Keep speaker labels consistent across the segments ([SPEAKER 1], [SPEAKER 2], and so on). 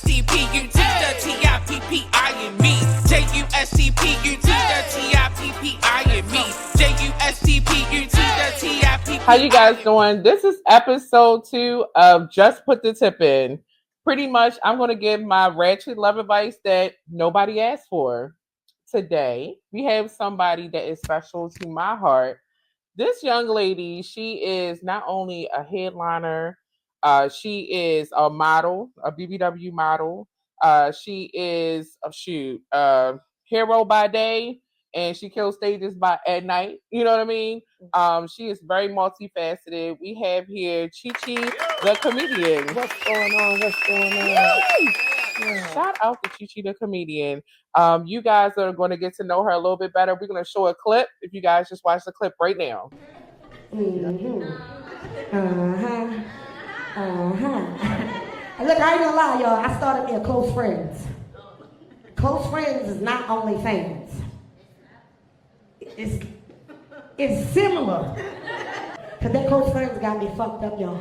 [SPEAKER 1] J-U-S-T-P-U-T, the T-I-P-P-I and me. J-U-S-T-P-U-T, the T-I-P-P-I and me. J-U-S-T-P-U-T, the T-I-P-P-I.
[SPEAKER 2] How you guys doing? This is episode 2 of Just Put the Tip In. Pretty much, I'm going to give my ratchet love advice that nobody asked for. Today, we have somebody that is special to my heart. This young lady, she is not only a headliner, she is a model, a BBW model. She is hero by day, and she kills stages by at night. You know what I mean? She is very multifaceted. We have here Chi Chi, the comedian.
[SPEAKER 3] What's going on?
[SPEAKER 2] Yeah. Shout out to Chi Chi, the comedian. You guys are going to get to know her a little bit better. We're going to show a clip. If you guys just watch the clip right now.
[SPEAKER 3] Look, I ain't gonna lie, y'all. I started me a close friends. Close friends is not only fans. It's similar. Cause that close friends got me fucked up, y'all.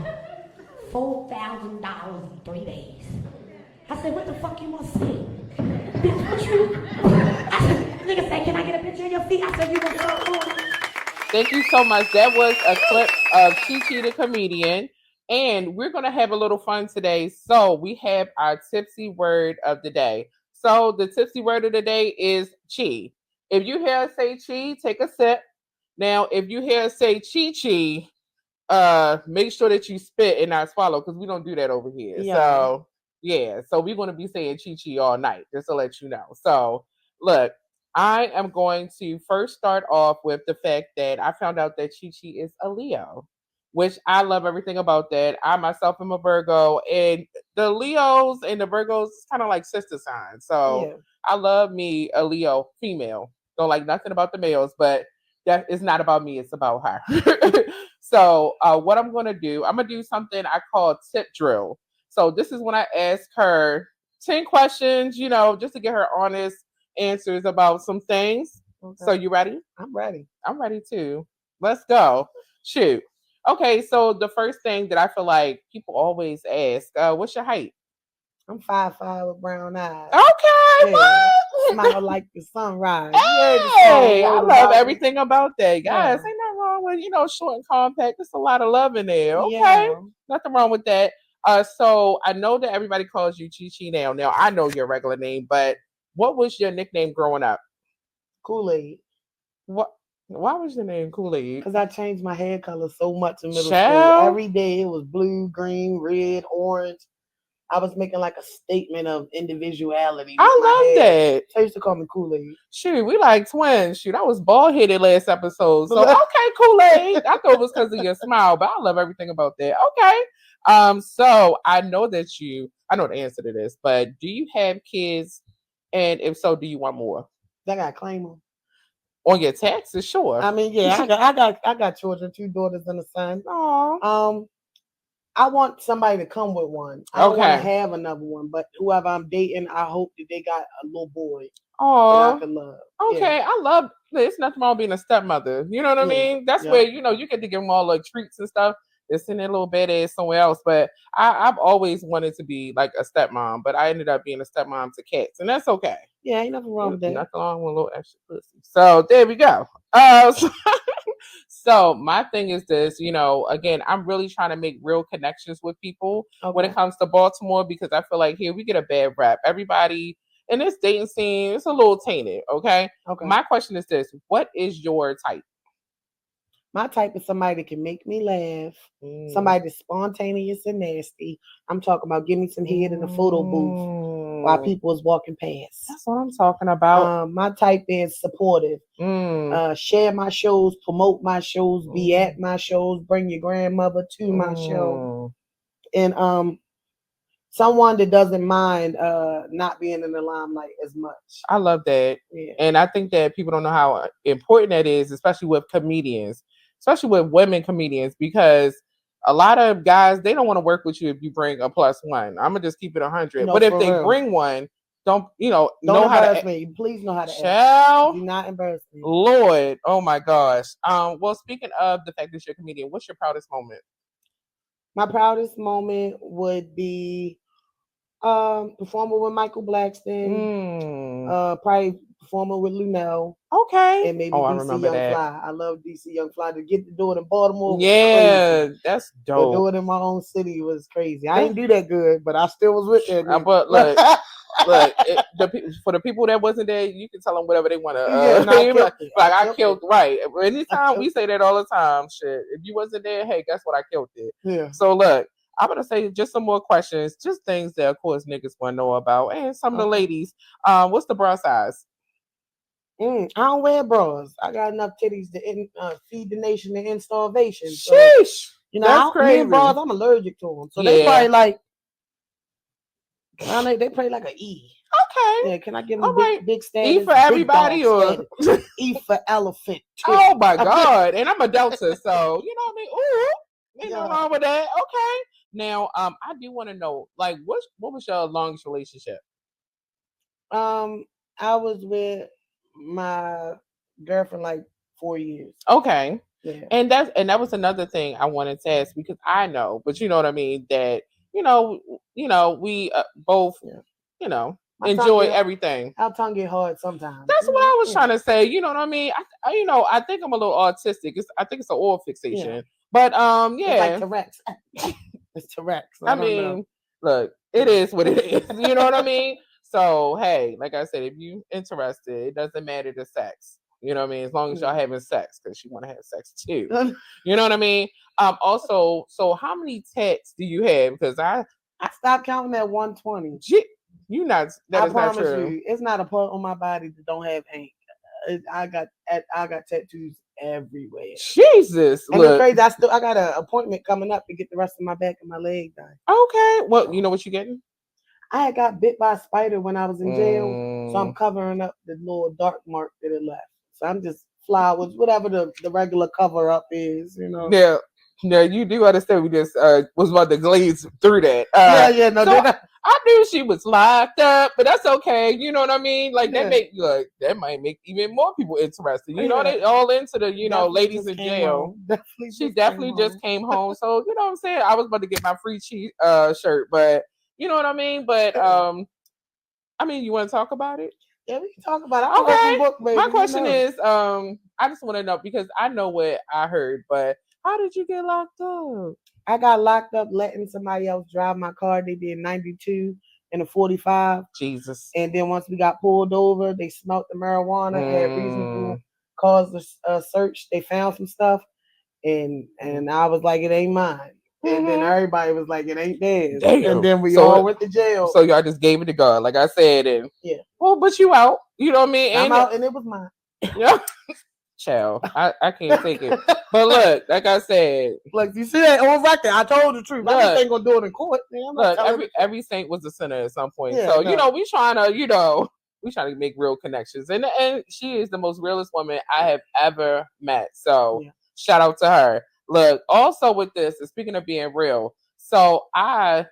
[SPEAKER 3] $4,000 in 3 days. I said, what the fuck you want to see? Bitch, what you? I said, nigga said, can I get a picture of your feet? I said, you want to.
[SPEAKER 2] Thank you so much. That was a clip of Chi Chi, the comedian. And we're going to have a little fun today. So we have our tipsy word of the day. So the tipsy word of the day is chi. If you hear us say chi, take a sip. Now, if you hear us say chi chi, make sure that you spit and not swallow, because we don't do that over here. Yeah. So, yeah. So we're going to be saying chi chi all night, just to let you know. So, look, I am going to first start off with the fact that I found out that Chi Chi is a Leo, which I love everything about that. I myself am a Virgo, and the Leos and the Virgos is kind of like sister signs. So yeah. I love me a Leo female. Don't like nothing about the males, but that is not about me. It's about her. So what I'm going to do, I'm going to do something I call tip drill. So this is when I ask her 10 questions, just to get her honest answers about some things. Okay. So you ready?
[SPEAKER 3] I'm ready.
[SPEAKER 2] I'm ready too. Let's go. Shoot. Okay, so the first thing that I feel like people always ask, what's your height?
[SPEAKER 3] I'm 5'5" with brown eyes.
[SPEAKER 2] Okay, yeah. What?
[SPEAKER 3] Smile like the sunrise.
[SPEAKER 2] Hey, I love everything about that. Guys, ain't nothing wrong with, short and compact. There's a lot of love in there. Okay, yeah. Nothing wrong with that. So I know that everybody calls you Chi Chi now. Now, I know your regular name, but what was your nickname growing up?
[SPEAKER 3] Kool-Aid.
[SPEAKER 2] What? Why was your name Kool-Aid?
[SPEAKER 3] Because I changed my hair color so much in middle school. Every day it was blue, green, red, orange. I was making like a statement of individuality.
[SPEAKER 2] I love that.
[SPEAKER 3] They used to call me Kool-Aid.
[SPEAKER 2] Shoot, we like twins. Shoot, I was bald-headed last episode. So, okay, Kool-Aid. I thought it was because of your smile, but I love everything about that. Okay. So I know the answer to this, but do you have kids? And if so, do you want more?
[SPEAKER 3] I got to claim them.
[SPEAKER 2] On your taxes, sure.
[SPEAKER 3] I mean, yeah, I got children, 2 daughters and a son.
[SPEAKER 2] Aww.
[SPEAKER 3] I want somebody to come with one. I don't want to have another one, but whoever I'm dating, I hope that they got a little boy that I can love.
[SPEAKER 2] Okay, yeah. I love. There's nothing wrong being a stepmother. You know what I mean? That's where you get to give them all like treats and stuff. They're sending a little badass somewhere else. But I've always wanted to be like a stepmom, but I ended up being a stepmom to cats, and that's okay.
[SPEAKER 3] Yeah, ain't nothing wrong with that.
[SPEAKER 2] Nothing wrong with a little extra pussy. So there we go. So my thing is this, again, I'm really trying to make real connections with people when it comes to Baltimore, because I feel like here we get a bad rap. Everybody in this dating scene, it's a little tainted. Okay. My question is this: what is your type?
[SPEAKER 3] My type is somebody that can make me laugh, somebody that's spontaneous and nasty. I'm talking about give me some head in the photo booth while people is walking past.
[SPEAKER 2] That's what I'm talking about.
[SPEAKER 3] My type is supportive. Share my shows, promote my shows, be at my shows, bring your grandmother to my show. And someone that doesn't mind not being in the limelight as much.
[SPEAKER 2] I love that. Yeah. And I think that people don't know how important that is, especially with comedians. Especially with women comedians, because a lot of guys, they don't want to work with you if you bring a +1. I'm gonna just keep it 100. But if they bring one, don't know how to
[SPEAKER 3] me. Please know how to
[SPEAKER 2] shall
[SPEAKER 3] do not embarrass me.
[SPEAKER 2] Lord, oh my gosh. Well, speaking of the fact that you're a comedian, what's your proudest moment?
[SPEAKER 3] My proudest moment would be Performing with Michael Blackston. Probably performing with Lunel.
[SPEAKER 2] Okay.
[SPEAKER 3] And maybe
[SPEAKER 2] I
[SPEAKER 3] DC
[SPEAKER 2] remember
[SPEAKER 3] Young
[SPEAKER 2] that.
[SPEAKER 3] Fly. I love DC Young Fly. To get to do it in Baltimore was
[SPEAKER 2] Yeah,
[SPEAKER 3] crazy.
[SPEAKER 2] that's
[SPEAKER 3] But
[SPEAKER 2] dope.
[SPEAKER 3] do it in my own city was crazy. I didn't do that good, but I still was with that.
[SPEAKER 2] But look, for the people that wasn't there, you can tell them whatever they want to.
[SPEAKER 3] Yeah, no,
[SPEAKER 2] I killed right. Anytime we say that all the time, shit. If you wasn't there, hey, guess what? I killed it.
[SPEAKER 3] Yeah.
[SPEAKER 2] So look, I'm gonna say just some more questions, just things that of course niggas want to know about, and some of the ladies. What's the bra size?
[SPEAKER 3] I don't wear bras. I got enough titties to feed the nation and end starvation. So,
[SPEAKER 2] sheesh.
[SPEAKER 3] You know,
[SPEAKER 2] that's crazy.
[SPEAKER 3] Me and bras, I'm allergic to them. So they probably like, they probably like an E.
[SPEAKER 2] Okay.
[SPEAKER 3] Yeah, can I give them big status?
[SPEAKER 2] E for everybody or
[SPEAKER 3] E for elephant?
[SPEAKER 2] Oh my God. And I'm a Delta, so you know what I mean? Ooh, ain't nothing wrong with that. Okay. Now, I do want to know, like, what was your longest relationship?
[SPEAKER 3] I was with my girlfriend like 4 years.
[SPEAKER 2] Okay.
[SPEAKER 3] Yeah.
[SPEAKER 2] And that was another thing I wanted to ask, because I know, but you know what I mean, that we both enjoy everything.
[SPEAKER 3] Our tongue get hard sometimes.
[SPEAKER 2] That's what I was trying to say. You know what I mean? I think I'm a little autistic. I think it's an oil fixation. Yeah. But
[SPEAKER 3] it's like Tourette's. It's Tourette's.
[SPEAKER 2] I mean, look, it is what it is. You know what I mean? So hey, like I said, if you interested, it doesn't matter the sex. You know what I mean? As long as y'all having sex, because she want to have sex too. You know what I mean? Also, so how many tats do you have? Because I
[SPEAKER 3] stopped counting at 120.
[SPEAKER 2] You not?
[SPEAKER 3] I promise you, it's not a part on my body that don't have ink. I got tattoos everywhere.
[SPEAKER 2] Jesus,
[SPEAKER 3] and look, crazy. I got an appointment coming up to get the rest of my back and my leg done.
[SPEAKER 2] Okay, well, you know what you're getting?
[SPEAKER 3] I had got bit by a spider when I was in jail, so I'm covering up the little dark mark that it left. So I'm just flowers, whatever the regular cover up is, you know.
[SPEAKER 2] Yeah. Yeah, you do understand. We just was about to glaze through that. I knew she was locked up, but that's okay. You know what I mean? Like that might make even more people interested. You know, they all into the ladies in jail. She definitely just came home. So you know what I'm saying? I was about to get my free cheat shirt, but you know what I mean? But I mean, you want to talk about it?
[SPEAKER 3] Yeah, we can talk about it. Okay. Book, baby,
[SPEAKER 2] my question is, I just want to know, because I know what I heard, but how did you get locked up?
[SPEAKER 3] I got locked up letting somebody else drive my car. They did 92 and a 45.
[SPEAKER 2] Jesus.
[SPEAKER 3] And then once we got pulled over, they smelled the marijuana, had reasonable cause to search. They found some stuff, and I was like, it ain't mine. And then everybody was like, it ain't theirs. Damn. And then we all went to jail.
[SPEAKER 2] So y'all just gave it to God, like I said. And
[SPEAKER 3] yeah.
[SPEAKER 2] Well, but you out. You know what I mean?
[SPEAKER 3] I'm out, and it was mine.
[SPEAKER 2] Yeah. Child, I can't take it. But look, like I said,
[SPEAKER 3] look, you see that on record? I told the truth. I just ain't gonna do it in court.
[SPEAKER 2] Man, look, every saint was a sinner at some point. Yeah, so we trying to make real connections, and she is the most realest woman I have ever met. So shout out to her. Look, also with this, and speaking of being real, so I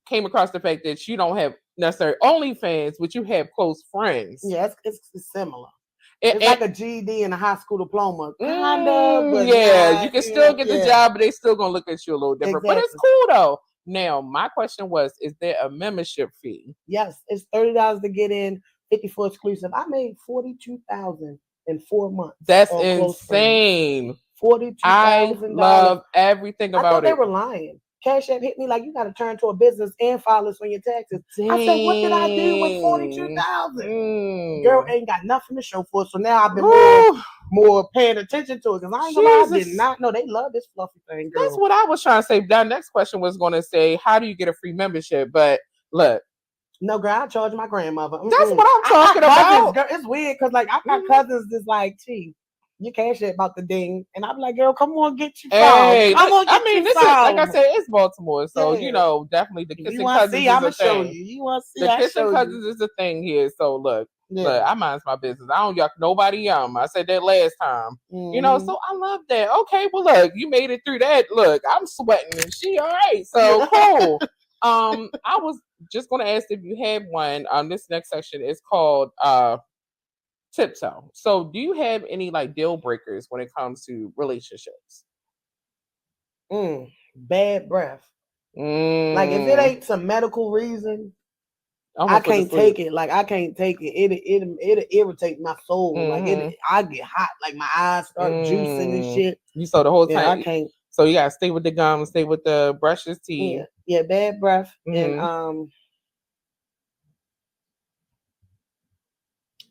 [SPEAKER 2] came across the fact that you don't have necessarily OnlyFans, but you have close friends.
[SPEAKER 3] Yeah, it's similar. It's like a GED and a high school diploma, kind of. But
[SPEAKER 2] you can still get the job, but they still gonna look at you a little different. Exactly. But it's cool though. Now, my question was: is there a membership fee?
[SPEAKER 3] Yes, it's $30 to get in, $50 for exclusive. I made $42,000 in 4 months.
[SPEAKER 2] That's insane.
[SPEAKER 3] $42,000.
[SPEAKER 2] I love everything about it.
[SPEAKER 3] I thought they were lying. Cash App hit me like, you got to turn to a business and file this on your taxes. Dang. I said, what did I do with $42,000? Girl ain't got nothing to show for it. So now I've been more paying attention to it, because I ain't gonna lie, I did not know they love this fluffy thing, girl.
[SPEAKER 2] That's what I was trying to say. That next question was going to say, how do you get a free membership? But look.
[SPEAKER 3] No, girl, I charge my grandmother.
[SPEAKER 2] That's what I'm talking about.
[SPEAKER 3] Girl, it's weird because, like, I got cousins that's like, gee, your cash app about the ding, and I'm like, girl, come on, get you
[SPEAKER 2] hey, come on, get you this is, like I said, it's Baltimore, so definitely the kissing cousins is a thing.
[SPEAKER 3] You want to see?
[SPEAKER 2] The kissing cousins is a thing here. So look, I mind my business. I don't yuck nobody yum. I said that last time. So I love that. Okay, well look, you made it through that. Look, I'm sweating and she all right. So cool. I was just gonna ask if you had one. This next section is called Tiptoe. So do you have any like deal breakers when it comes to relationships?
[SPEAKER 3] Bad breath. Like if it ain't some medical reason, I can't take it. Like I can't take it. It irritate my soul. Like I get hot. Like my eyes start juicing and shit.
[SPEAKER 2] You saw the whole time.
[SPEAKER 3] I can't.
[SPEAKER 2] So you gotta stay with the gum, stay with the brushes, teeth.
[SPEAKER 3] Yeah, bad breath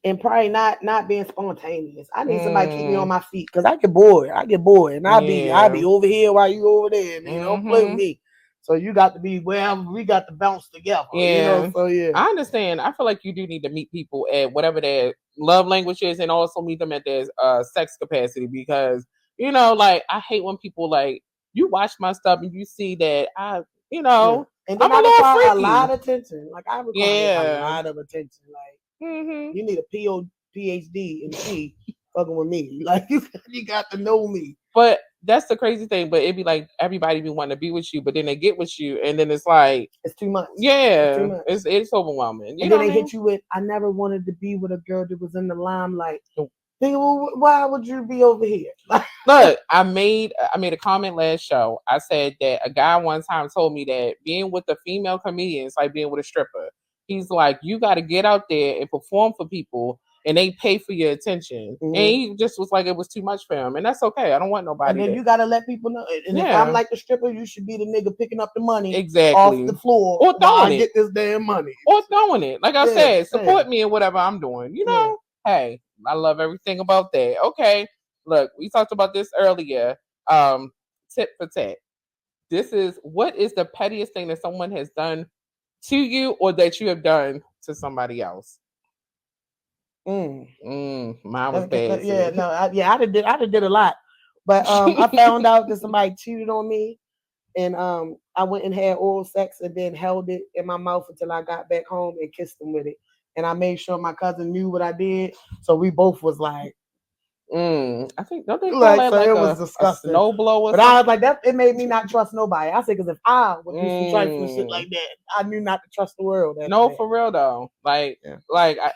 [SPEAKER 3] and probably not being spontaneous. I need somebody to keep me on my feet because I get bored. And I'll be over here while you over there. And you don't play with me. So you got to be wherever we got to bounce together.
[SPEAKER 2] Yeah.
[SPEAKER 3] So yeah.
[SPEAKER 2] I understand. I feel like you do need to meet people at whatever their love language is and also meet them at their sex capacity because, like I hate when people like you watch my stuff and you see that and then I'm
[SPEAKER 3] I require a lot of attention. Like I require a lot of attention. Like you need a PhD in T fucking with me. Like you got to know me.
[SPEAKER 2] But that's the crazy thing. But it'd be like everybody be wanting to be with you, but then they get with you, and then it's like
[SPEAKER 3] it's too much.
[SPEAKER 2] Yeah, it's overwhelming.
[SPEAKER 3] And then they hit you with, "I never wanted to be with a girl that was in the limelight." Well, why would you be over here?
[SPEAKER 2] Look, I made a comment last show. I said that a guy one time told me that being with a female comedian is like being with a stripper. He's like, you got to get out there and perform for people, and they pay for your attention. And he just was like, it was too much for him, and that's okay. I don't want nobody.
[SPEAKER 3] And then you got to let people know. And if I'm like the stripper, you should be the nigga picking up the money off the floor
[SPEAKER 2] or throwing it.
[SPEAKER 3] Get this damn money
[SPEAKER 2] or throwing it. Like I said, support me in whatever I'm doing. Hey, I love everything about that. Okay, look, we talked about this earlier. Tip for tat. What is the pettiest thing that someone has done to you or that you have done to somebody else? Mine was bad.
[SPEAKER 3] I did a lot, but I found out that somebody cheated on me, and I went and had oral sex and then held it in my mouth until I got back home and kissed him with it, and I made sure my cousin knew what I did, so we both was like.
[SPEAKER 2] I think don't they call that like
[SPEAKER 3] it was disgusting.
[SPEAKER 2] A snow blower?
[SPEAKER 3] But I was like that. It made me not trust nobody. I said because if I would do some trifling shit like that, I knew not to trust the world.
[SPEAKER 2] For real though. Like I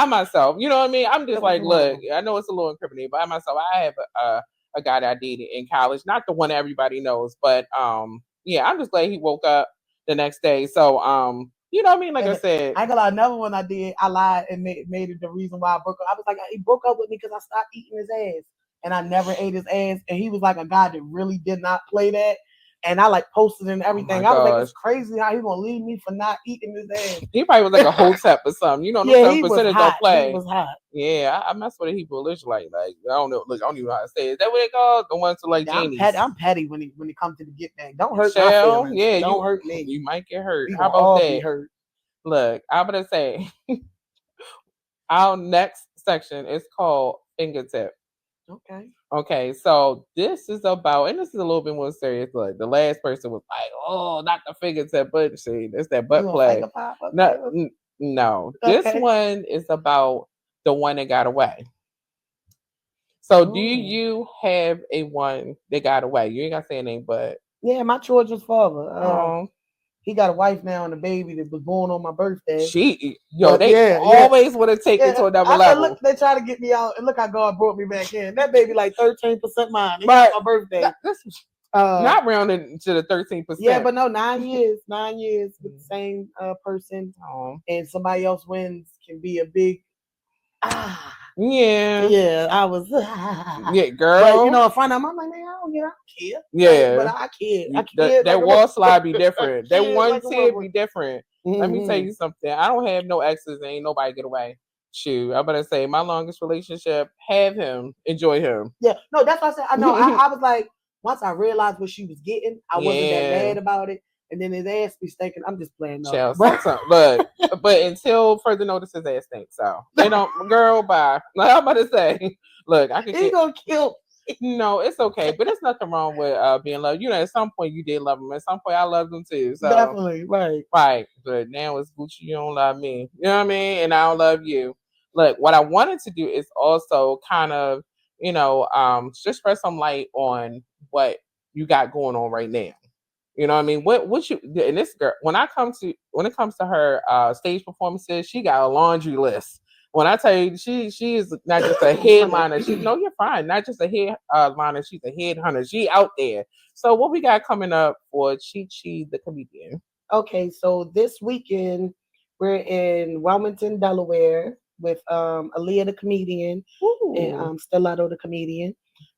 [SPEAKER 2] myself, you know what I mean? I'm just like, look, I know it's a little incriminating, but I myself, I have a guy that I dated in college, not the one everybody knows, but I'm just glad he woke up the next day. So you know what I mean? Like I said,
[SPEAKER 3] I got another one I did. I lied and made it the reason why I broke up. I was like, he broke up with me because I stopped eating his ass, and I never ate his ass. And he was like a guy that really did not play that. And I like posted and everything. I was like, it's crazy how he gonna leave me for not eating his ass.
[SPEAKER 2] He probably was like a hotep or something.
[SPEAKER 3] No 7% don't
[SPEAKER 2] play.
[SPEAKER 3] He was hot.
[SPEAKER 2] Yeah, I mess with a Hebrew Israelite. Like I don't know. Look, I don't even know how to say it. Is that what they call the ones to like genies?
[SPEAKER 3] I'm petty when it comes to the get back. Don't hurt my feelings.
[SPEAKER 2] Yeah,
[SPEAKER 3] don't hurt me.
[SPEAKER 2] You might get hurt. How about that?
[SPEAKER 3] Be hurt.
[SPEAKER 2] Look, I'm gonna say our next section is called fingertip. Okay, so this is about, and this is a little bit more serious. Like the last person was like, "Oh, not the fingertip, but see, it's that butt play." No, this one is about the one that got away. So, do you have a one that got away? You ain't gotta say a name, but
[SPEAKER 3] my children's father. He got a wife now and a baby that was born on my birthday.
[SPEAKER 2] They always want to take it to another level.
[SPEAKER 3] Look, they try to get me out, and look how God brought me back in. That baby like 13% mine. Right, my birthday.
[SPEAKER 2] Not rounded to the 13%.
[SPEAKER 3] Yeah, but no, 9 years. 9 years with the same person, and somebody else wins can be a big. Yeah, I was.
[SPEAKER 2] Girl.
[SPEAKER 3] But in front of him, I'm like, man, I don't care.
[SPEAKER 2] Yeah,
[SPEAKER 3] but I care.
[SPEAKER 2] That wall slide be different. That one tear be different. Let me tell you something. I don't have no exes. Ain't nobody get away. Shoot, I'm gonna say my longest relationship. Have him, enjoy him.
[SPEAKER 3] Yeah, no, that's what I said. I know. I was like, once I realized what she was getting, I wasn't that mad about it. And then his ass be stinking. I'm just playing.
[SPEAKER 2] Look, but until further notice, his ass stinks. So they don't, girl. Bye. I'm about to say, look, I can.
[SPEAKER 3] He gonna kill.
[SPEAKER 2] No, it's okay, but there's nothing wrong with being loved. At some point you did love him. At some point I loved him too. So
[SPEAKER 3] definitely, right.
[SPEAKER 2] But now it's Gucci. You don't love me. You know what I mean? And I don't love you. Look, what I wanted to do is also kind of, just spread some light on what you got going on right now. You know what I mean? What you and this girl, when it comes to her stage performances, she got a laundry list. When I tell you, she is not just a headliner. You're fine. Not just a headliner. She's a headhunter. She out there. So what we got coming up for Chi Chi the comedian?
[SPEAKER 3] Okay, so this weekend we're in Wilmington, Delaware with Aaliyah the comedian and
[SPEAKER 2] Ooh.
[SPEAKER 3] Stellato the comedian.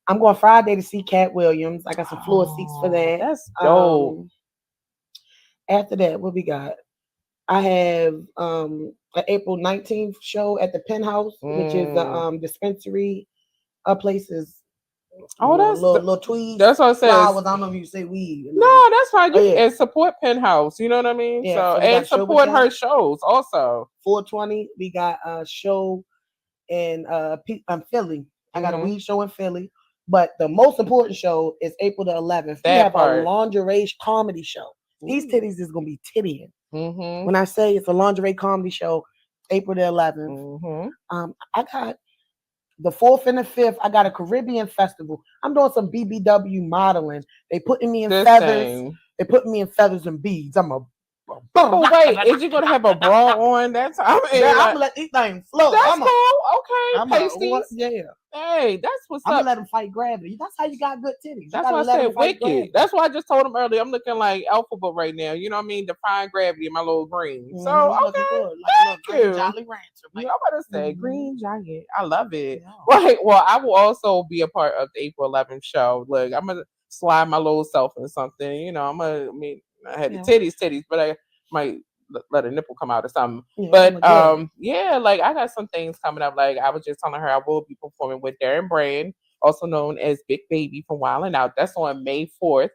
[SPEAKER 3] I'm going Friday to see Cat Williams. I got some floor seats for
[SPEAKER 2] Oh,
[SPEAKER 3] that.
[SPEAKER 2] that's dope.
[SPEAKER 3] After that, what we got? I have an April 19th show at the Penthouse, which is the
[SPEAKER 2] Mm.
[SPEAKER 3] dispensary places.
[SPEAKER 2] Oh,
[SPEAKER 3] Little tweed
[SPEAKER 2] that's what it says.
[SPEAKER 3] flowers. I don't know if you say weed or nothing.
[SPEAKER 2] No, that's fine.
[SPEAKER 3] Oh
[SPEAKER 2] You
[SPEAKER 3] yeah,
[SPEAKER 2] and support Penthouse. You know what I mean.
[SPEAKER 3] yeah.
[SPEAKER 2] So
[SPEAKER 3] So we got
[SPEAKER 2] and
[SPEAKER 3] a show with
[SPEAKER 2] support her
[SPEAKER 3] them.
[SPEAKER 2] shows also.
[SPEAKER 3] 420. We got a show in Philly. I got a
[SPEAKER 2] Hmm.
[SPEAKER 3] weed show in Philly. But the most important show is April the 11th. We
[SPEAKER 2] That
[SPEAKER 3] have a
[SPEAKER 2] part.
[SPEAKER 3] lingerie comedy show. These
[SPEAKER 2] Ooh.
[SPEAKER 3] titties is gonna be tittying.
[SPEAKER 2] Mm-hmm.
[SPEAKER 3] When I say it's a lingerie comedy show, April the 11th.
[SPEAKER 2] Mm-hmm.
[SPEAKER 3] I got the 4th and the 5th. I got a Caribbean festival. I'm doing some BBW modeling. They putting me in
[SPEAKER 2] This
[SPEAKER 3] feathers.
[SPEAKER 2] thing.
[SPEAKER 3] They putting me in feathers and beads. I'm a
[SPEAKER 2] But wait, is you gonna have a bra on? That's I mean,
[SPEAKER 3] yeah, I'm
[SPEAKER 2] like,
[SPEAKER 3] gonna let these things flow.
[SPEAKER 2] that's cool. Okay,
[SPEAKER 3] I'm a what?
[SPEAKER 2] pasties.
[SPEAKER 3] Yeah.
[SPEAKER 2] Hey, that's what's
[SPEAKER 3] I'm gonna
[SPEAKER 2] up.
[SPEAKER 3] let them fight gravity. That's how you got good titties. You
[SPEAKER 2] That's why
[SPEAKER 3] gotta
[SPEAKER 2] I
[SPEAKER 3] let them
[SPEAKER 2] said
[SPEAKER 3] fight
[SPEAKER 2] wicked.
[SPEAKER 3] gravity.
[SPEAKER 2] That's why I just told him earlier. I'm looking like alphabet right now. You know what I mean? Define gravity in my little green. So
[SPEAKER 3] Looking
[SPEAKER 2] okay,
[SPEAKER 3] good, like a little
[SPEAKER 2] thank
[SPEAKER 3] green
[SPEAKER 2] you.
[SPEAKER 3] Jolly Rancher.
[SPEAKER 2] You
[SPEAKER 3] Like,
[SPEAKER 2] know, I'm about to say green giant. I love it.
[SPEAKER 3] yeah.
[SPEAKER 2] Right. Well, I will also be a part of the April 11th show. Look, I'm gonna slide my little self in something. You know, I mean, I had the
[SPEAKER 3] Yeah.
[SPEAKER 2] titties, but I might let a nipple come out or something.
[SPEAKER 3] Yeah,
[SPEAKER 2] But
[SPEAKER 3] look good.
[SPEAKER 2] yeah, like I got some things coming up. Like I was just telling her I will be performing with Darren Brand, also known as Big Baby from Wild 'N Out. That's on May 4th.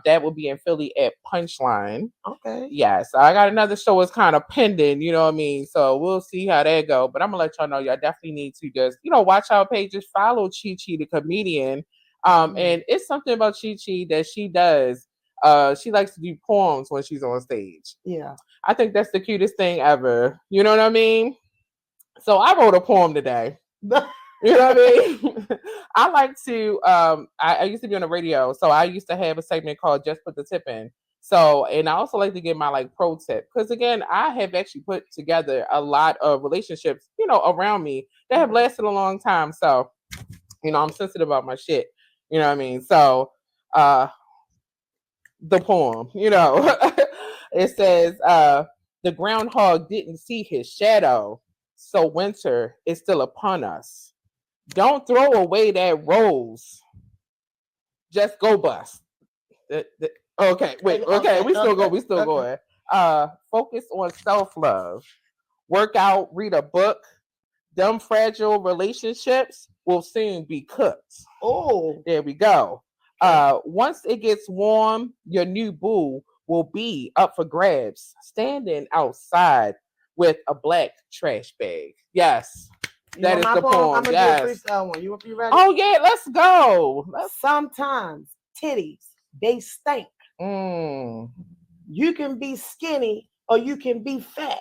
[SPEAKER 2] That will be in Philly at Punchline.
[SPEAKER 3] Okay.
[SPEAKER 2] Yes, I got another show is kind of pending, you know what I mean? So we'll see how that go. But I'm gonna let y'all know y'all definitely need to just, watch our pages, follow Chi Chi the comedian. And it's something about Chi Chi that she does. She likes to do poems when she's on stage.
[SPEAKER 3] Yeah.
[SPEAKER 2] I think that's the cutest thing ever. You know what I mean? So I wrote a poem today. You know what I mean? I like to I used to be on the radio, so I used to have a segment called Just Put the Tip In. So and I also like to give my like pro tip. Because again, I have actually put together a lot of relationships, around me that have lasted a long time. So, I'm sensitive about my shit. You know what I mean? So the poem, it says, the groundhog didn't see his shadow, so winter is still upon us. Don't throw away that rose. Just go bust. Okay, wait. Okay, we still go. We still
[SPEAKER 3] Okay.
[SPEAKER 2] going. Focus on self love. Work out. Read a book. Dumb fragile relationships will soon be cooked.
[SPEAKER 3] Oh,
[SPEAKER 2] There we go. Once it gets warm, your new boo will be up for grabs, standing outside with a black trash bag. Yes, that is the poem.
[SPEAKER 3] I'm gonna
[SPEAKER 2] Yes.
[SPEAKER 3] do a freestyle one. You ready?
[SPEAKER 2] Oh yeah, let's go.
[SPEAKER 3] Sometimes titties they stink.
[SPEAKER 2] Mm.
[SPEAKER 3] You can be skinny or you can be fat.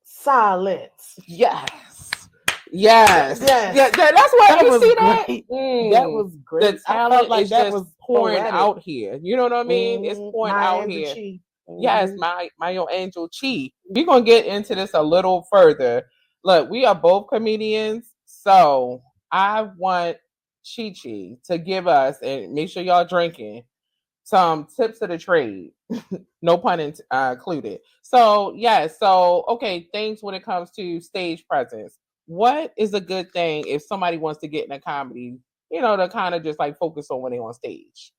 [SPEAKER 3] Silence.
[SPEAKER 2] Yes. Yes.
[SPEAKER 3] Yes.
[SPEAKER 2] Yeah, that's why
[SPEAKER 3] That
[SPEAKER 2] you
[SPEAKER 3] was
[SPEAKER 2] see that.
[SPEAKER 3] great. That
[SPEAKER 2] Mm.
[SPEAKER 3] was
[SPEAKER 2] The
[SPEAKER 3] great. I
[SPEAKER 2] talent
[SPEAKER 3] felt like
[SPEAKER 2] is
[SPEAKER 3] that
[SPEAKER 2] just
[SPEAKER 3] was
[SPEAKER 2] pouring
[SPEAKER 3] poetic.
[SPEAKER 2] out here. You know what I mean? It's pouring
[SPEAKER 3] My
[SPEAKER 2] out
[SPEAKER 3] Andrew
[SPEAKER 2] here.
[SPEAKER 3] Chi.
[SPEAKER 2] Yes, my own angel Chi. We're gonna get into this a little further. Look, we are both comedians, so I want Chi Chi to give us, and make sure y'all drinking, some tips of the trade. No pun included. So so okay, things when it comes to stage presence. What is a good thing if somebody wants to get in a comedy, to kind of just like focus on when they're on stage?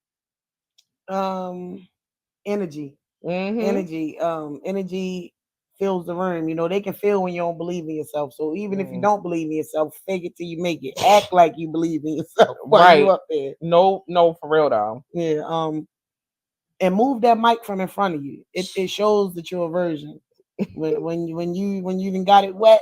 [SPEAKER 3] Energy.
[SPEAKER 2] Mm-hmm.
[SPEAKER 3] Energy fills the room. They can feel when you don't believe in yourself. So even if you don't believe in yourself, fake it till you make it. Act like you believe in yourself while you
[SPEAKER 2] Right.
[SPEAKER 3] up there.
[SPEAKER 2] No, for real though.
[SPEAKER 3] Yeah. And move that mic from in front of you. It shows that you're a virgin. When you even got it wet,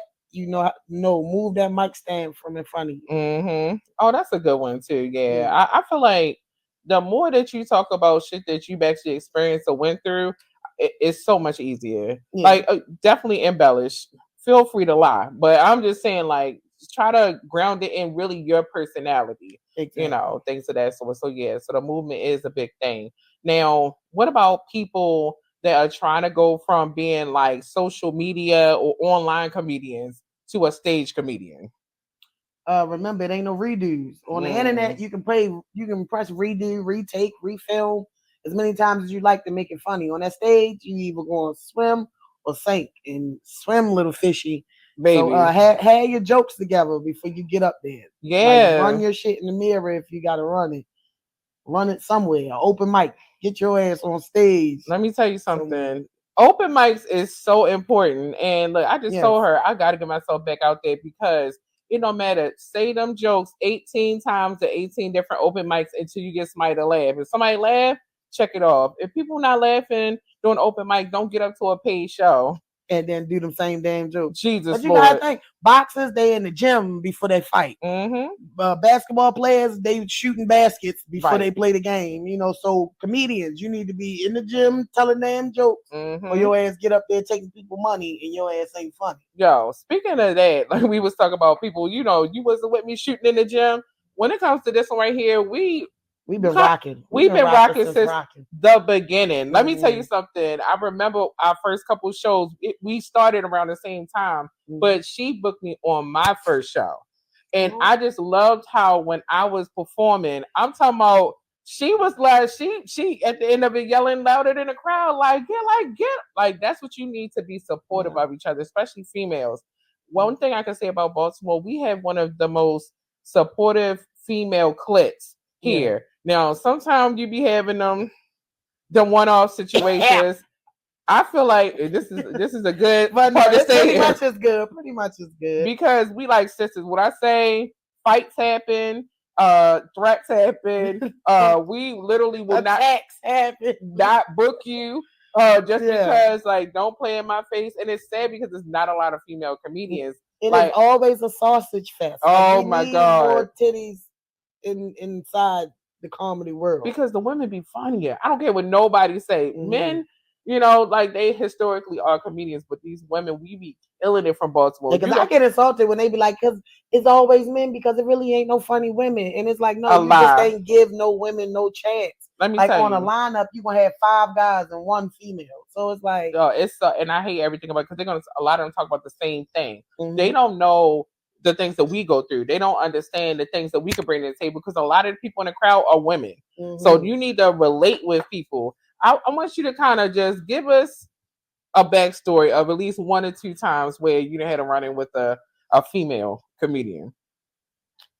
[SPEAKER 3] move that mic stand from in front of you.
[SPEAKER 2] Mm-hmm. Oh, that's a good one too. Yeah.
[SPEAKER 3] Yeah.
[SPEAKER 2] I feel like the more that you talk about shit that you've actually experienced or went through, it's so much easier.
[SPEAKER 3] Yeah.
[SPEAKER 2] Like, definitely embellish. Feel free to lie, but I'm just saying, like, try to ground it in really your personality.
[SPEAKER 3] Exactly.
[SPEAKER 2] Things of that sort. So yeah, so the movement is a big thing. Now, what about people that are trying to go from being like social media or online comedians to a stage comedian?
[SPEAKER 3] Remember, it ain't no redos on the internet. You can press redo, retake, refilm. as many times as you like to make it funny. On that stage, you either going to swim or sink, and swim, little fishy.
[SPEAKER 2] Baby.
[SPEAKER 3] So have your jokes together before you get up there.
[SPEAKER 2] Yeah.
[SPEAKER 3] Like, run your shit in the mirror if you got to run it. Run it somewhere. Open mic. Get your ass on stage.
[SPEAKER 2] Let me tell you something. Open mics is so important. And look, I just told her I got to get myself back out there because it don't matter. Say them jokes 18 times to 18 different open mics until you get somebody to laugh. If somebody laugh, check it off. If people not laughing doing open mic, don't get up to a paid show.
[SPEAKER 3] And then do them same damn jokes.
[SPEAKER 2] Jesus,
[SPEAKER 3] but you
[SPEAKER 2] Lord.
[SPEAKER 3] gotta think, boxers, they in the gym before they fight.
[SPEAKER 2] Mm-hmm.
[SPEAKER 3] Basketball players, they shooting baskets before they play the game. You know, so comedians, you need to be in the gym telling damn jokes, or your ass get up there taking people money and your ass ain't funny.
[SPEAKER 2] Yo, speaking of that, like we was talking about people, you know, you wasn't with me shooting in the gym. When it comes to this one right here, we've been rocking. We've been rocking since the beginning. Let me tell you something. I remember our first couple shows. We started around the same time, but she booked me on my first show. And I just loved how when I was performing, I'm talking about she was like, she at the end of it yelling louder than the crowd, like, like that's what you need to be supportive of each other, especially females. One thing I can say about Baltimore, we have one of the most supportive female cliques here. Now, sometimes you be having them one-off situations. I feel like this is a good
[SPEAKER 3] but
[SPEAKER 2] part to say.
[SPEAKER 3] Pretty much is good. Pretty much is good.
[SPEAKER 2] Because we like sisters. What I say, fights happen, threats happen. We literally will not book you. Just because like don't play in my face. And it's sad because there's not a lot of female comedians.
[SPEAKER 3] It is always a sausage fest.
[SPEAKER 2] Oh my God.
[SPEAKER 3] More titties inside the comedy world.
[SPEAKER 2] Because the women be funnier. I don't care what nobody say. Men, you know, like they historically are comedians, but these women, we be killing it from Baltimore.
[SPEAKER 3] Because I get insulted when they be like, because it's always men, because it really ain't no funny women. And it's like, no, you just ain't give no women no chance.
[SPEAKER 2] Let me
[SPEAKER 3] like
[SPEAKER 2] tell
[SPEAKER 3] on
[SPEAKER 2] you.
[SPEAKER 3] a lineup, you gonna have 5 guys and 1 female. So it's like,
[SPEAKER 2] and I hate everything about it because a lot of them talk about the same thing. They don't know the things that we go through. They don't understand the things that we can bring to the table because a lot of the people in the crowd are women. So you need to relate with people. I want you to kind of just give us a backstory of at least 1 or 2 times where you had a run-in with a female comedian.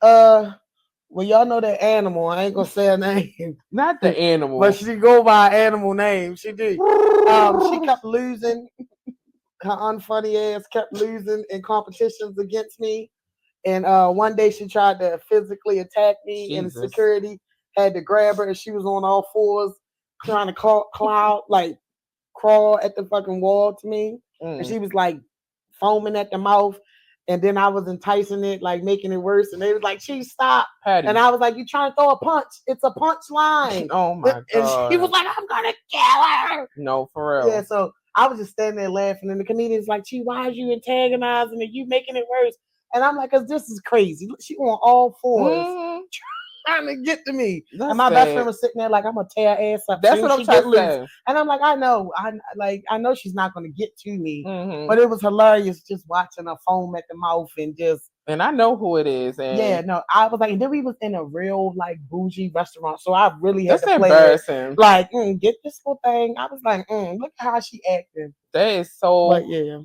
[SPEAKER 3] Well, y'all know that Animal. I ain't gonna say her name.
[SPEAKER 2] Not the Animal,
[SPEAKER 3] but she go by Animal name. She did. She kept losing. Her unfunny ass kept losing in competitions against me. And one day she tried to physically attack me, and the security had to grab her, and she was on all fours trying to crawl at the fucking wall to me. And she was like foaming at the mouth. And then I was enticing it, like making it worse. And they was like, "Chief, stop."
[SPEAKER 2] Patty.
[SPEAKER 3] And I was like, "You trying to throw a punch? It's a punch line."
[SPEAKER 2] Oh my God.
[SPEAKER 3] And she was like, "I'm gonna kill her."
[SPEAKER 2] No, for real.
[SPEAKER 3] Yeah, so I was just standing there laughing. And the comedian's like, "Chief, why are you antagonizing it? You making it worse?" And I'm like, "Cause this is crazy. She on all fours trying to get to me."
[SPEAKER 2] That's
[SPEAKER 3] and my best friend was sitting there like, "I'm gonna tear her ass up."
[SPEAKER 2] That's what I'm trying to say.
[SPEAKER 3] And I'm like, I know she's not gonna get to me. But it was hilarious just watching her foam at the mouth and just.
[SPEAKER 2] And I know who it is. And
[SPEAKER 3] yeah, no, I was like, and then we was in a real like bougie restaurant, so I really had
[SPEAKER 2] to
[SPEAKER 3] play
[SPEAKER 2] embarrassing.
[SPEAKER 3] Like, get this whole thing. I was like, look at how she acting.
[SPEAKER 2] That is so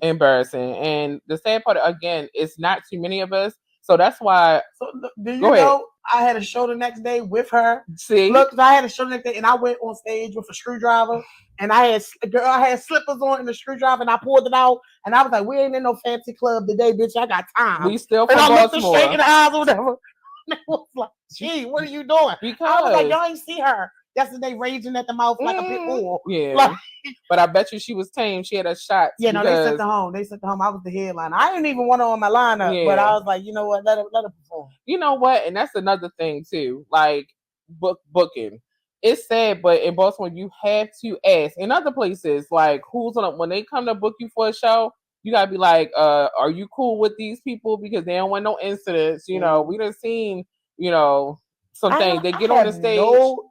[SPEAKER 2] embarrassing. And the sad part, again, it's not too many of us. So that's why.
[SPEAKER 3] So do you know I had a show the next day with her?
[SPEAKER 2] See,
[SPEAKER 3] look, I had a show the next day, and I went on stage with a screwdriver, and I had slippers on and a screwdriver, and I pulled it out, and I was like, "We ain't in no fancy club today, bitch. I got time."
[SPEAKER 2] We still from
[SPEAKER 3] Baltimore.
[SPEAKER 2] Baltimore.
[SPEAKER 3] And I looked her straight in the eyes or whatever. And I was like, "Gee, what are you doing?"
[SPEAKER 2] Because
[SPEAKER 3] I was like, "Y'all ain't see her yesterday, raging at the mouth like a pit bull."
[SPEAKER 2] Yeah.
[SPEAKER 3] Like,
[SPEAKER 2] but I bet you she was tame. She had a shot.
[SPEAKER 3] Yeah, no, they sent her home. I was the headliner. I didn't even want her on my lineup, but I was like, you know what? Let her perform.
[SPEAKER 2] You know what? And that's another thing too. Like booking. It's sad, but in Baltimore, you have to ask. In other places, like when they come to book you for a show, you gotta be like, are you cool with these people? Because they don't want no incidents. You know, we done seen, some things. They get on the stage.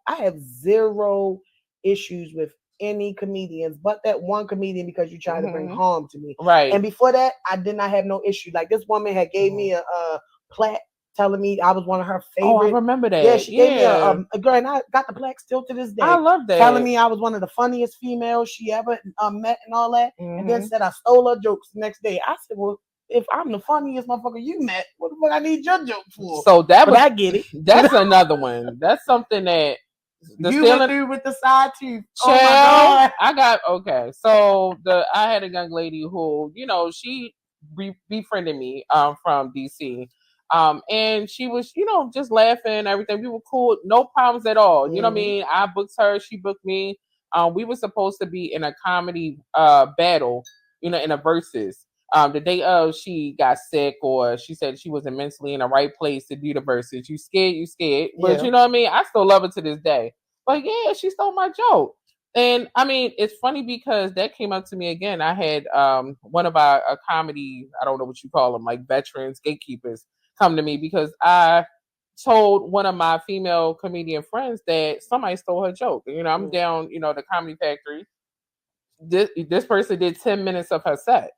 [SPEAKER 3] I have zero issues with any comedians but that one comedian because you tried to bring harm to me.
[SPEAKER 2] Right.
[SPEAKER 3] And before that, I did not have no issue. Like this woman had gave me a plaque telling me I was one of her
[SPEAKER 2] Oh, I
[SPEAKER 3] favorite.
[SPEAKER 2] remember that.
[SPEAKER 3] Yeah, she gave me
[SPEAKER 2] Yeah.
[SPEAKER 3] a girl, and I got the plaque still to this day.
[SPEAKER 2] I love that.
[SPEAKER 3] Telling me I was one of the funniest females she ever met and all that, and then said I stole her jokes the next day. I said, well, if I'm the funniest motherfucker you met, what the fuck I need your joke for?
[SPEAKER 2] So that
[SPEAKER 3] But
[SPEAKER 2] was,
[SPEAKER 3] I get it.
[SPEAKER 2] That's another one. That's something that
[SPEAKER 3] you went through with the side tooth.
[SPEAKER 2] Chill.
[SPEAKER 3] Oh my God.
[SPEAKER 2] I got okay. So I had a young lady who, you know, she befriended me from DC. And she was, you know, just laughing and everything. We were cool, no problems at all. You know what I mean? I booked her, she booked me. We were supposed to be in a comedy battle, you know, in a versus. The day of, she got sick, or she said she wasn't mentally in the right place to do the verses. You scared. But
[SPEAKER 3] Yeah.
[SPEAKER 2] you know what I mean? I still love her to this day. But yeah, she stole my joke. And I mean, it's funny because that came up to me again. I had one of our comedy, I don't know what you call them, like veterans, gatekeepers, come to me because I told one of my female comedian friends that somebody stole her joke. You know, I'm down, you know, the Comedy Factory. This person did 10 minutes of her set.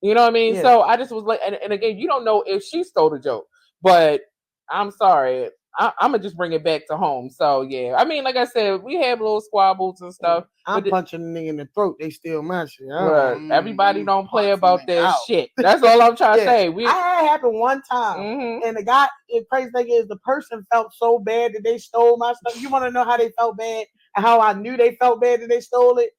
[SPEAKER 2] You know what I mean?
[SPEAKER 3] Yeah.
[SPEAKER 2] So I just was like, and again, you don't know if she stole the joke, but I'm sorry. I'm gonna just bring it back to home. So yeah, I mean, like I said, we have little squabbles and stuff.
[SPEAKER 3] I'm punching a nigga in the throat. They steal my shit.
[SPEAKER 2] Look, everybody don't play about that shit. That's all I'm trying to say.
[SPEAKER 3] I had it happen one time, and the guy, the crazy thing is, the person felt so bad that they stole my stuff. You want to know how they felt bad and how I knew they felt bad that they stole it?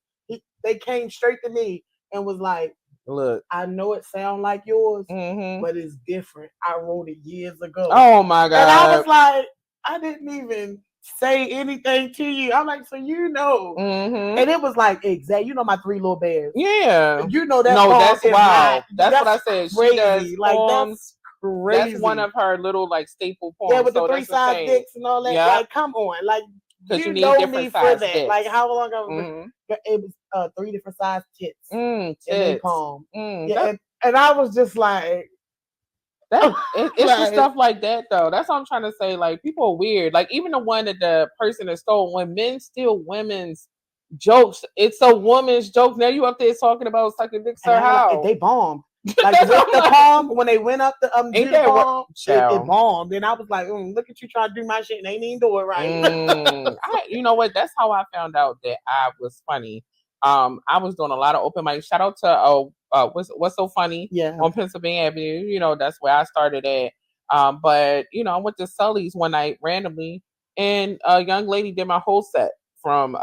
[SPEAKER 3] They came straight to me and was like,
[SPEAKER 2] look,
[SPEAKER 3] I know it sounds like yours, but it's different. I wrote it years ago.
[SPEAKER 2] Oh my God.
[SPEAKER 3] And I was like, I didn't even say anything to you. I'm like, so you know. And it was like, exact. You know my three little bears.
[SPEAKER 2] Yeah.
[SPEAKER 3] You know that.
[SPEAKER 2] No, that's wild.
[SPEAKER 3] That's
[SPEAKER 2] what I said.
[SPEAKER 3] Crazy.
[SPEAKER 2] She does
[SPEAKER 3] like
[SPEAKER 2] poems.
[SPEAKER 3] That's crazy.
[SPEAKER 2] That's one of her little like staple poems.
[SPEAKER 3] Yeah, with the 3 side dicks and all that. Yep. Like, come on. Like, you
[SPEAKER 2] need
[SPEAKER 3] know
[SPEAKER 2] different
[SPEAKER 3] me
[SPEAKER 2] size
[SPEAKER 3] for that.
[SPEAKER 2] dicks.
[SPEAKER 3] Like, how long ago? It was 3 different size tits. And then palm. Yeah, and I was just like,
[SPEAKER 2] it's the stuff like that though. That's what I'm trying to say. Like, people are weird. Like, even the one that the person that stole, when men steal women's jokes, it's a woman's joke. Now you up there talking about sucking dicks or how?
[SPEAKER 3] Like, they bombed. Like with the palm, when they went up the do the palm, it bombed. And I was like, look at you trying to do my shit and they ain't even do it right.
[SPEAKER 2] You know what? That's how I found out that I was funny. I was doing a lot of open mic. Shout out to what's so funny on Pennsylvania Avenue. You know, that's where I started at. But you know, I went to Sully's one night randomly, and a young lady did my whole set from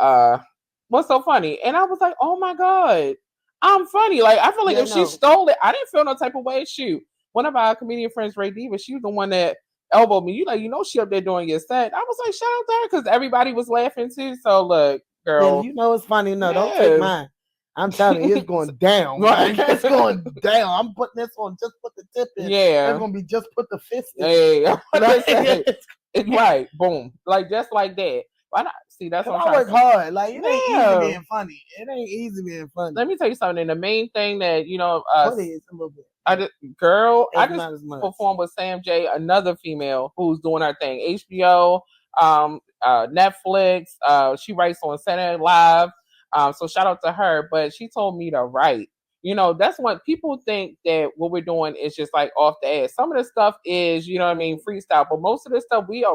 [SPEAKER 2] what's so funny, and I was like, oh my God, I'm funny. Like, I feel like if she stole it, I didn't feel no type of way. Shoot, one of our comedian friends, Ray Diva, she was the one that elbowed me. You like, you know, she up there doing your set. I was like, shout out to her because everybody was laughing too. So look, girl,
[SPEAKER 3] you know it's funny. No, don't take mine. I'm telling you, it's going down. Like, it's going down. I'm putting this on. Just put the tip in.
[SPEAKER 2] Yeah,
[SPEAKER 3] it's gonna be just put the fist in.
[SPEAKER 2] Hey, it's right. Boom, like just like that. Why not? See, that's what I'm
[SPEAKER 3] work hard. Like, it ain't easy being funny. It ain't easy being funny.
[SPEAKER 2] Let me tell you something. The main thing that, you know,
[SPEAKER 3] what is a little bit.
[SPEAKER 2] I just performed with Sam J, another female who's doing her thing. HBO, Netflix. She writes on Saturday Night Live. So shout out to her. But she told me to write. You know, that's what people think, that what we're doing is just like off the ass. Some of the stuff is, you know what I mean, freestyle, but most of the stuff we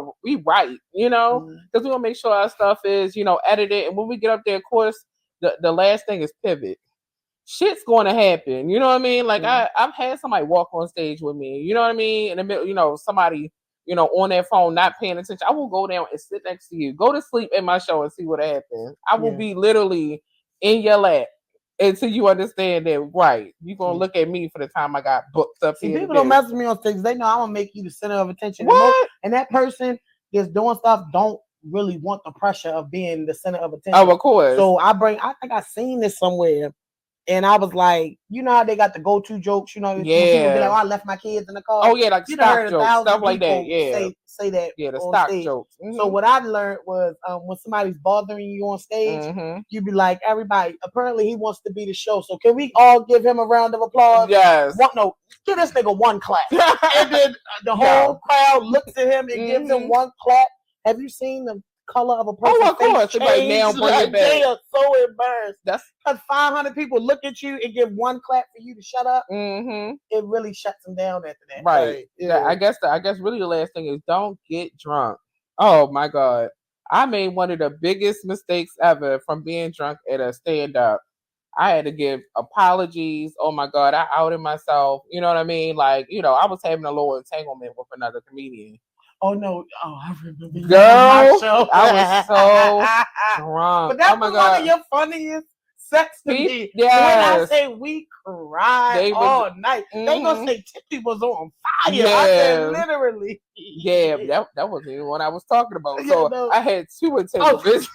[SPEAKER 2] write, you know, because we want to make sure our stuff is, you know, edited. And when we get up there, of course, the last thing is pivot. Shit's going to happen. You know what I mean? Like, I've had somebody walk on stage with me, you know what I mean? In the middle, you know, somebody, you know, on their phone, not paying attention. I will go down and sit next to you. Go to sleep in my show and see what happens. I will be literally in your lap until you understand that, right, you're going to look at me for the time I got booked up here.
[SPEAKER 3] People don't mess with me on stage. They know I'm going to make you the center of attention.
[SPEAKER 2] What?
[SPEAKER 3] And that person that's doing stuff don't really want the pressure of being the center of attention.
[SPEAKER 2] Oh, of course.
[SPEAKER 3] So I think I seen this somewhere. And I was like, you know how they got the go-to jokes, you know? People be like, oh, I left my kids in the car.
[SPEAKER 2] Oh, yeah, like stock jokes, stuff like that,
[SPEAKER 3] say that
[SPEAKER 2] the stock
[SPEAKER 3] stage.
[SPEAKER 2] Jokes.
[SPEAKER 3] So what I learned was when somebody's bothering you on stage, you be like, everybody, apparently he wants to be the show. So can we all give him a round of applause?
[SPEAKER 2] Yes.
[SPEAKER 3] Give this nigga one clap. And then the whole crowd looks at him and gives him one clap. Have you seen the color of a person's
[SPEAKER 2] of course.
[SPEAKER 3] face
[SPEAKER 2] Like, now bring it back.
[SPEAKER 3] They are so embarrassed.
[SPEAKER 2] That's
[SPEAKER 3] because 500 people look at you and give one clap for you to shut up.
[SPEAKER 2] Mm-hmm.
[SPEAKER 3] It really shuts them down after that.
[SPEAKER 2] Right.
[SPEAKER 3] Like, yeah.
[SPEAKER 2] I guess really the last thing is don't get drunk. Oh my God. I made one of the biggest mistakes ever from being drunk at a stand-up. I had to give apologies. Oh my God, I outed myself. You know what I mean? Like, I was having a little entanglement with another comedian.
[SPEAKER 3] Oh no! Oh, I remember.
[SPEAKER 2] Girl, I was so drunk.
[SPEAKER 3] But that
[SPEAKER 2] was
[SPEAKER 3] one of your funniest sets to me.
[SPEAKER 2] Yes.
[SPEAKER 3] When I say we cried all night, they gonna say Tippy was on fire. Yes. I said literally.
[SPEAKER 2] Yeah, that wasn't even what I was talking about. So I had two entanglements.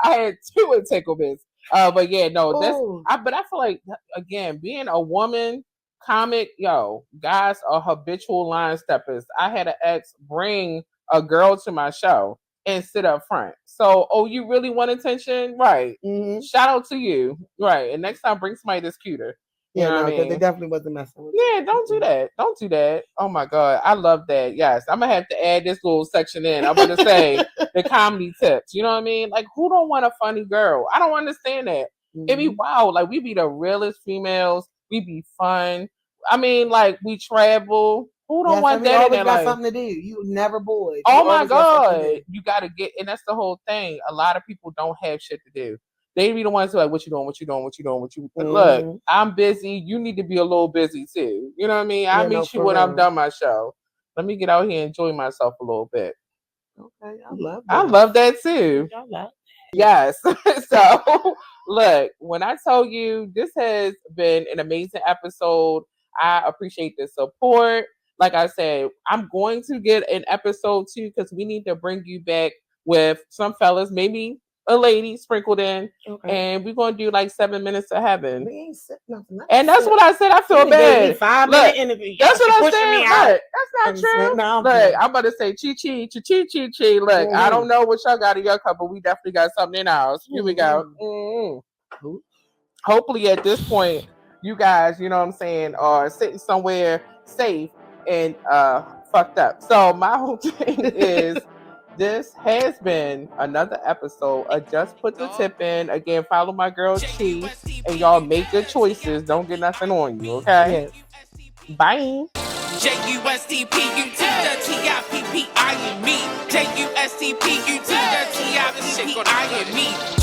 [SPEAKER 2] I had two entanglements. But yeah, no, but I feel like, again, being a woman comic, guys are habitual line steppers. I had an ex bring a girl to my show and sit up front. So, you really want attention? Right. Mm-hmm. Shout out to you. Right. And next time, bring somebody that's cuter. You know what I mean?
[SPEAKER 3] They definitely wasn't messing with
[SPEAKER 2] you. Don't do that. Don't do that. Oh my God. I love that. Yes. I'm going to have to add this little section in. I'm going to say the comedy tips. You know what I mean? Like, who don't want a funny girl? I don't understand that. Mm-hmm. It be wild. Like, we be the realest females. We be fun. I mean, like, we travel. Who don't want that in their life?
[SPEAKER 3] Something to do. You never bored.
[SPEAKER 2] Oh my God. You got to get, and that's the whole thing. A lot of people don't have shit to do. They be the ones who are like, what you doing? Mm-hmm. Look, I'm busy. You need to be a little busy too. You know what I mean? I'll meet you when I'm done my show. Let me get out here and enjoy myself a little bit.
[SPEAKER 3] Okay, I love that.
[SPEAKER 2] I love that too.
[SPEAKER 3] I love that.
[SPEAKER 2] Yes. So, look, when I tell you this has been an amazing episode, I appreciate the support. Like I said, I'm going to get an episode 2 because we need to bring you back with some fellas, maybe a lady sprinkled in, and we're going to do like 7 minutes of heaven.
[SPEAKER 3] We ain't sitting nothing.
[SPEAKER 2] And that's what I said. I feel bad.
[SPEAKER 3] 5-minute interview.
[SPEAKER 2] That's what I said. Look, that's not true. Look, I'm about to say chi. Look, I don't know what y'all got in your cup, but we definitely got something in ours. Here we go. Mm-hmm. Hopefully at this point, you guys, you know what I'm saying, are sitting somewhere safe and fucked up. So my whole thing is, this has been another episode of Just Put the Tip In. Again, follow my girl Chi, and y'all make good choices. Don't get nothing on you, okay? Yes. Bye.
[SPEAKER 1] JUSTPU to the TIPPI and me. JUSTPU to the TIPPI and me.